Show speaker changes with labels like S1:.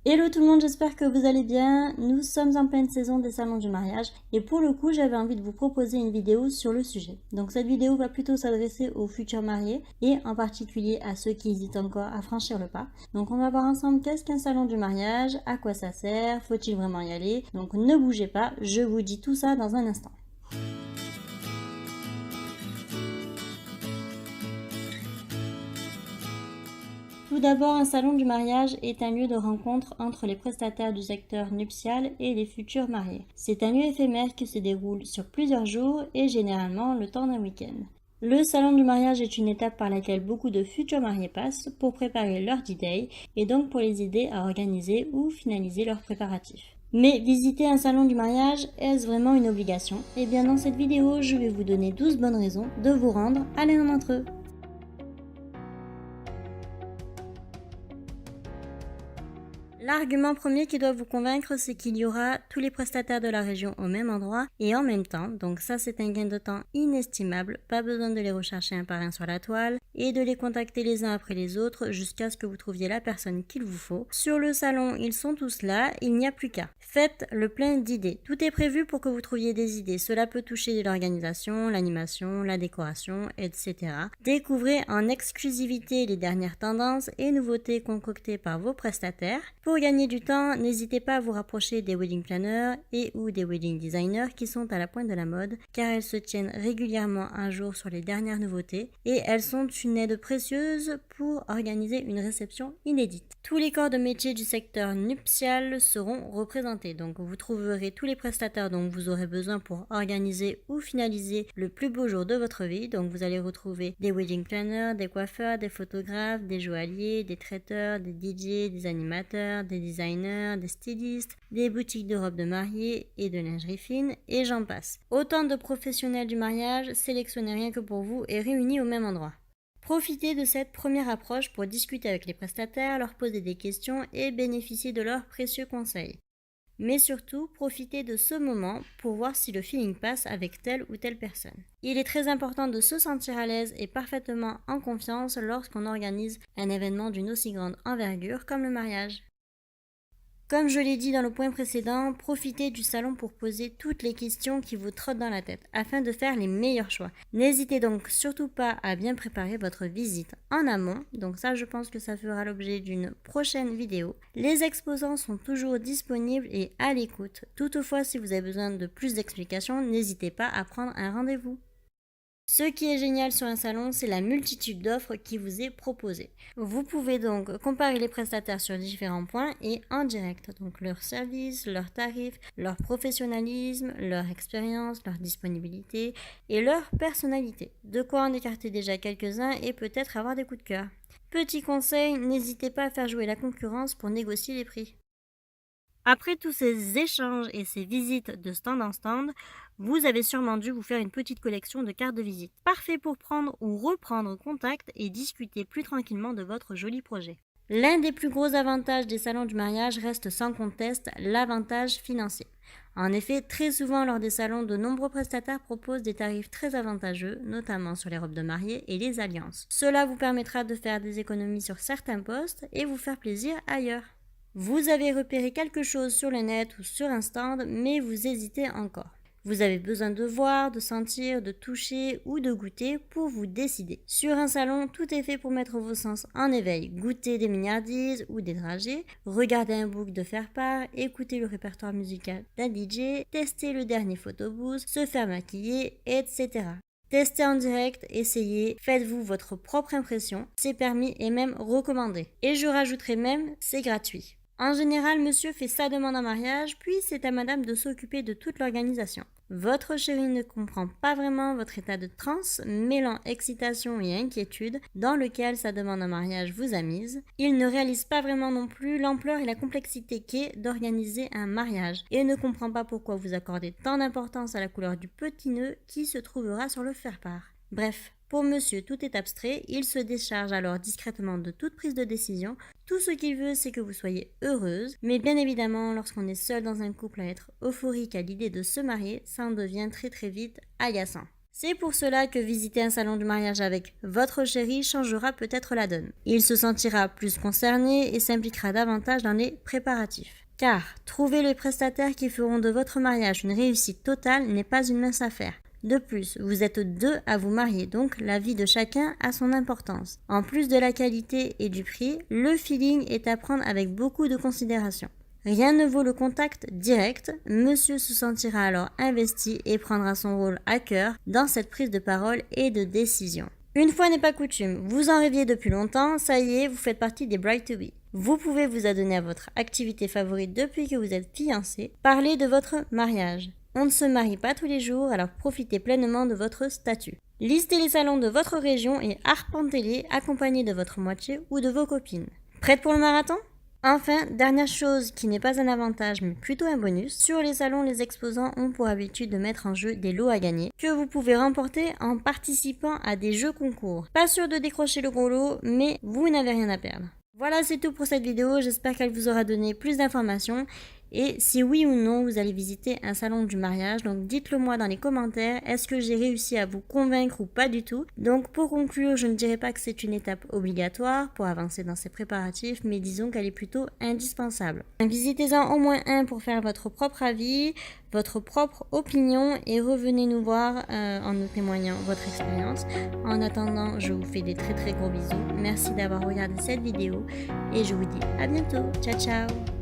S1: Hello tout le monde, j'espère que vous allez bien. Nous sommes en pleine saison des salons du mariage et pour le coup j'avais envie de vous proposer une vidéo sur le sujet. Donc cette vidéo va plutôt s'adresser aux futurs mariés et en particulier à ceux qui hésitent encore à franchir le pas. Donc on va voir ensemble qu'est-ce qu'un salon du mariage, à quoi ça sert, faut-il vraiment y aller. Donc ne bougez pas, je vous dis tout ça dans un instant. Tout d'abord, un salon du mariage est un lieu de rencontre entre les prestataires du secteur nuptial et les futurs mariés. C'est un lieu éphémère qui se déroule sur plusieurs jours et généralement le temps d'un week-end. Le salon du mariage est une étape par laquelle beaucoup de futurs mariés passent pour préparer leur D-Day et donc pour les aider à organiser ou finaliser leurs préparatifs. Mais visiter un salon du mariage, est-ce vraiment une obligation? Eh bien dans cette vidéo, je vais vous donner 12 bonnes raisons de vous rendre à l'un d'entre eux. L'argument premier qui doit vous convaincre, c'est qu'il y aura tous les prestataires de la région au même endroit et en même temps. Donc ça, c'est un gain de temps inestimable. Pas besoin de les rechercher un par un sur la toile et de les contacter les uns après les autres jusqu'à ce que vous trouviez la personne qu'il vous faut. Sur le salon, ils sont tous là, il n'y a plus qu'à. Faites le plein d'idées. Tout est prévu pour que vous trouviez des idées. Cela peut toucher l'organisation, l'animation, la décoration, etc. Découvrez en exclusivité les dernières tendances et nouveautés concoctées par vos prestataires. Pour gagner du temps, n'hésitez pas à vous rapprocher des wedding planners et ou des wedding designers qui sont à la pointe de la mode car elles se tiennent régulièrement un jour sur les dernières nouveautés et elles sont une aide précieuse pour organiser une réception inédite. Tous les corps de métier du secteur nuptial seront représentés, donc vous trouverez tous les prestataires dont vous aurez besoin pour organiser ou finaliser le plus beau jour de votre vie. Donc vous allez retrouver des wedding planners, des coiffeurs, des photographes, des joailliers, des traiteurs, des DJ, des animateurs, des designers, des stylistes, des boutiques de robes de mariée et de lingerie fine, et j'en passe. Autant de professionnels du mariage sélectionnés rien que pour vous et réunis au même endroit. Profitez de cette première approche pour discuter avec les prestataires, leur poser des questions et bénéficier de leurs précieux conseils. Mais surtout, profitez de ce moment pour voir si le feeling passe avec telle ou telle personne. Il est très important de se sentir à l'aise et parfaitement en confiance lorsqu'on organise un événement d'une aussi grande envergure comme le mariage. Comme je l'ai dit dans le point précédent, profitez du salon pour poser toutes les questions qui vous trottent dans la tête afin de faire les meilleurs choix. N'hésitez donc surtout pas à bien préparer votre visite en amont, donc ça je pense que ça fera l'objet d'une prochaine vidéo. Les exposants sont toujours disponibles et à l'écoute. Toutefois, si vous avez besoin de plus d'explications, n'hésitez pas à prendre un rendez-vous. Ce qui est génial sur un salon, c'est la multitude d'offres qui vous est proposée. Vous pouvez donc comparer les prestataires sur différents points et en direct, donc leurs services, leurs tarifs, leur professionnalisme, leur expérience, leur disponibilité et leur personnalité. De quoi en écarter déjà quelques-uns et peut-être avoir des coups de cœur. Petit conseil, n'hésitez pas à faire jouer la concurrence pour négocier les prix. Après tous ces échanges et ces visites de stand en stand, vous avez sûrement dû vous faire une petite collection de cartes de visite. Parfait pour prendre ou reprendre contact et discuter plus tranquillement de votre joli projet. L'un des plus gros avantages des salons du mariage reste sans conteste l'avantage financier. En effet, très souvent lors des salons, de nombreux prestataires proposent des tarifs très avantageux, notamment sur les robes de mariée et les alliances. Cela vous permettra de faire des économies sur certains postes et vous faire plaisir ailleurs. Vous avez repéré quelque chose sur le net ou sur un stand, mais vous hésitez encore. Vous avez besoin de voir, de sentir, de toucher ou de goûter pour vous décider. Sur un salon, tout est fait pour mettre vos sens en éveil. Goûter des mignardises ou des dragées, regarder un book de faire-part, écouter le répertoire musical d'un DJ, tester le dernier photobooth, se faire maquiller, etc. Testez en direct, essayez, faites-vous votre propre impression, c'est permis et même recommandé. Et je rajouterai même, c'est gratuit. En général, monsieur fait sa demande en mariage, puis c'est à madame de s'occuper de toute l'organisation. Votre chéri ne comprend pas vraiment votre état de transe, mêlant excitation et inquiétude, dans lequel sa demande en mariage vous a mise. Il ne réalise pas vraiment non plus l'ampleur et la complexité qu'est d'organiser un mariage, et ne comprend pas pourquoi vous accordez tant d'importance à la couleur du petit nœud qui se trouvera sur le faire-part. Bref, pour monsieur, tout est abstrait, il se décharge alors discrètement de toute prise de décision. Tout ce qu'il veut, c'est que vous soyez heureuse, mais bien évidemment, lorsqu'on est seul dans un couple à être euphorique à l'idée de se marier, ça en devient très très vite agaçant. C'est pour cela que visiter un salon du mariage avec votre chéri changera peut-être la donne. Il se sentira plus concerné et s'impliquera davantage dans les préparatifs. Car trouver les prestataires qui feront de votre mariage une réussite totale n'est pas une mince affaire. De plus, vous êtes deux à vous marier, donc la vie de chacun a son importance. En plus de la qualité et du prix, le feeling est à prendre avec beaucoup de considération. Rien ne vaut le contact direct, monsieur se sentira alors investi et prendra son rôle à cœur dans cette prise de parole et de décision. Une fois n'est pas coutume, vous en rêviez depuis longtemps, ça y est, vous faites partie des bride to be. Vous pouvez vous adonner à votre activité favorite depuis que vous êtes fiancé, parler de votre mariage. On ne se marie pas tous les jours, alors profitez pleinement de votre statut. Listez les salons de votre région et arpentez-les accompagnés de votre moitié ou de vos copines. Prête pour le marathon ? Enfin, dernière chose qui n'est pas un avantage mais plutôt un bonus, sur les salons, les exposants ont pour habitude de mettre en jeu des lots à gagner que vous pouvez remporter en participant à des jeux concours. Pas sûr de décrocher le gros lot, mais vous n'avez rien à perdre. Voilà, c'est tout pour cette vidéo, j'espère qu'elle vous aura donné plus d'informations et si oui ou non vous allez visiter un salon du mariage, donc dites-le moi dans les commentaires, est-ce que j'ai réussi à vous convaincre ou pas du tout. Donc pour conclure, je ne dirais pas que c'est une étape obligatoire pour avancer dans ces préparatifs, mais disons qu'elle est plutôt indispensable. Visitez-en au moins un pour faire votre propre avis, votre propre opinion et revenez nous voir en nous témoignant votre expérience. En attendant, je vous fais des très gros bisous. Merci d'avoir regardé cette vidéo et je vous dis à bientôt. Ciao ciao.